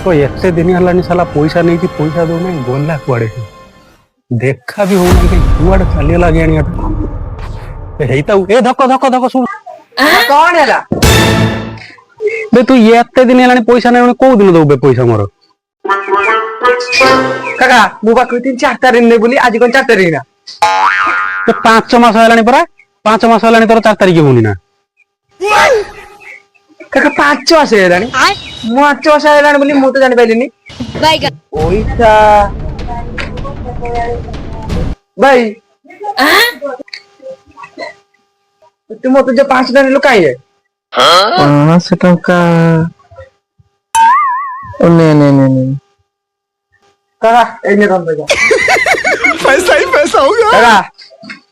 तो एते दिन हलानी साला पैसा नहीं कि पैसा दो नहीं बोलला कुआड़े देखा भी होना कि कुआड़े चली लगे हेता ए धक्का धक्का धक्का सुन कौन है बे तू एते दिन हलानी पैसा नहीं को दिन दो बे पैसा मोर काका मु पाखु 3-4 दिन नहीं बोली आज कौन 4 तारीख ना तो 5 मास हलानी परा 5 मास हलानी तोर 4 तारीख होनी ना काका 5 मास हेलानी मु 8 मास हेलानी बोली मु तो जानि पाइलिनी पैसा भाई तुम तो जो 5 दिन लो काई है 5 टका नहीं काका एने कम पैसा ही पैसा होगा काका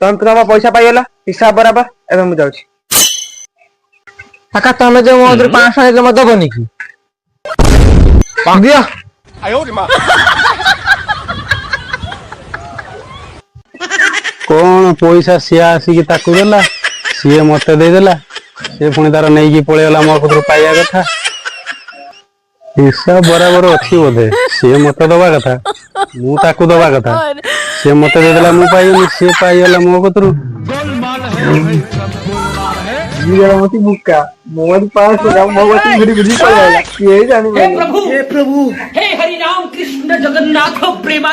तुम तो पैसा पाइला हिसाब बराबर एबे मु जाउछी काका तमे जो मोर 500 ले मत बनी की दिया आयो रे मां कौन पैसा सी आसिक ताकू देला सी मत देदेला सी पुणी तार नहीं कि पळेला मो कतरो पाइया कथा हिसाब बराबर अच्छी बोधे सी मत दबा कथा मु ताकू दबा कथा सी मत देदेला मु पाइनी सी पाइला मो कतरो ये मती बुक्का मोर 500 का मोगती घड़ी घड़ी पड़ेला ये जानी हे प्रभु हे हरि राम कृष्ण जगन्नाथ प्रेमा